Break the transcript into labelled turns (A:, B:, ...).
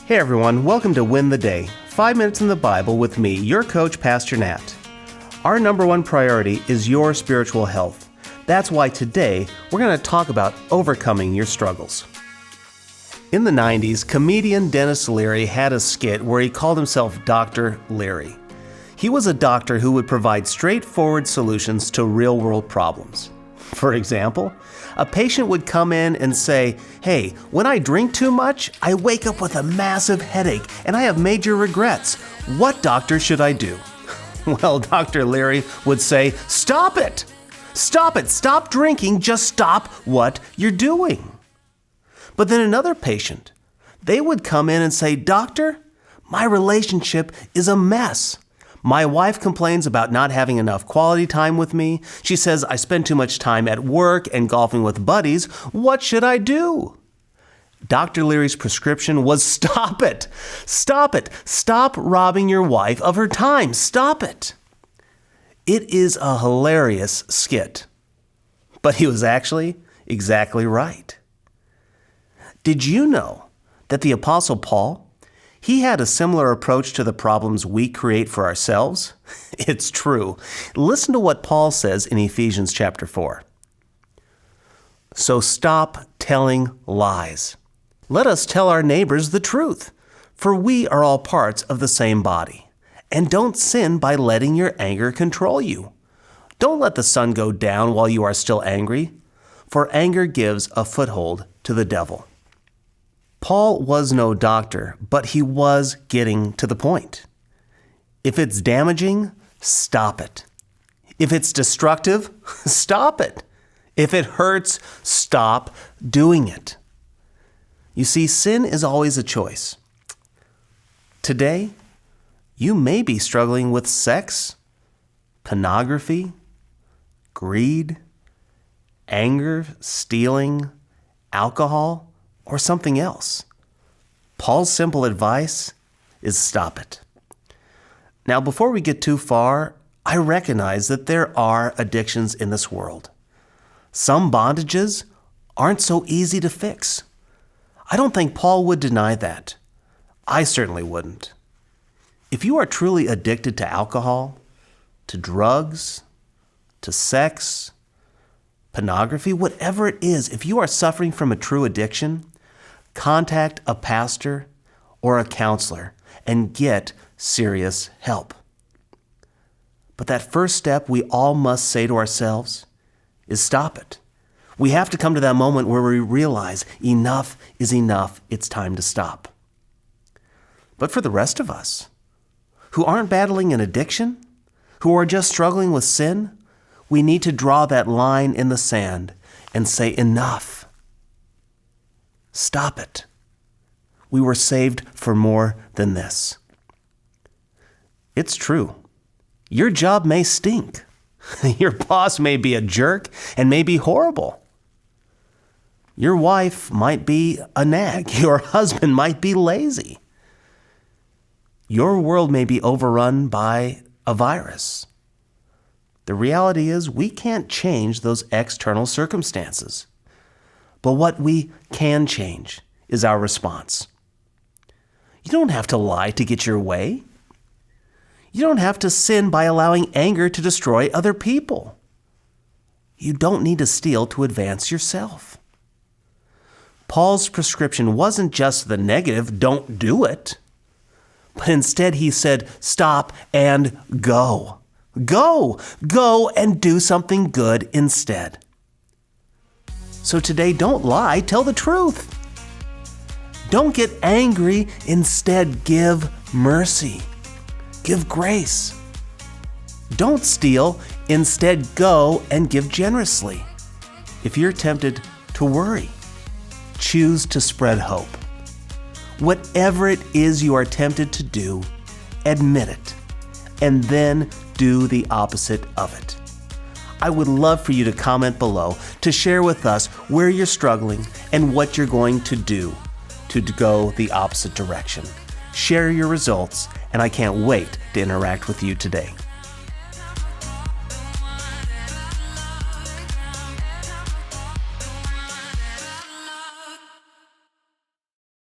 A: Hey everyone, welcome to Win the Day, 5 minutes in the Bible with me, your coach, Pastor Nat. Our number one priority is your spiritual health. That's why today we're going to talk about overcoming your struggles. In the 90s, comedian Dennis Leary had a skit where he called himself Dr. Leary. He was a doctor who would provide straightforward solutions to real-world problems. For example, a patient would come in and say, "Hey, when I drink too much, I wake up with a massive headache and I have major regrets. What doctor should I do?" Well, Dr. Leary would say, "Stop it! Stop it! Stop drinking! Just stop what you're doing." But then another patient, they would come in and say, "Doctor, my relationship is a mess. My wife complains about not having enough quality time with me. She says I spend too much time at work and golfing with buddies. What should I do?" Dr. Leary's prescription was stop it. Stop it. Stop robbing your wife of her time. Stop it. It is a hilarious skit. But he was actually exactly right. Did you know that the Apostle Paul, he had a similar approach to the problems we create for ourselves? It's true. Listen to what Paul says in Ephesians chapter 4. "So stop telling lies. Let us tell our neighbors the truth, for we are all parts of the same body. And don't sin by letting your anger control you. Don't let the sun go down while you are still angry, for anger gives a foothold to the devil." Paul was no doctor, but he was getting to the point. If it's damaging, stop it. If it's destructive, stop it. If it hurts, stop doing it. You see, sin is always a choice. Today, you may be struggling with sex, pornography, greed, anger, stealing, alcohol, or something else. Paul's simple advice is stop it. Now, before we get too far, I recognize that there are addictions in this world. Some bondages aren't so easy to fix. I don't think Paul would deny that. I certainly wouldn't. If you are truly addicted to alcohol, to drugs, to sex, pornography, whatever it is, if you are suffering from a true addiction, contact a pastor or a counselor and get serious help. But that first step we all must say to ourselves is stop it. We have to come to that moment where we realize enough is enough. It's time to stop. But for the rest of us who aren't battling an addiction, who are just struggling with sin, we need to draw that line in the sand and say enough. Stop it. We were saved for more than this. It's true. Your job may stink. Your boss may be a jerk and may be horrible. Your wife might be a nag. Your husband might be lazy. Your world may be overrun by a virus. The reality is we can't change those external circumstances. But what we can change is our response. You don't have to lie to get your way. You don't have to sin by allowing anger to destroy other people. You don't need to steal to advance yourself. Paul's prescription wasn't just the negative, don't do it. But instead he said, stop and go. Go and do something good instead. So today, don't lie, tell the truth. Don't get angry, instead give mercy. Give grace. Don't steal, instead go and give generously. If you're tempted to worry, choose to spread hope. Whatever it is you are tempted to do, admit it, and then do the opposite of it. I would love for you to comment below to share with us where you're struggling and what you're going to do to go the opposite direction. Share your results, and I can't wait to interact with you today.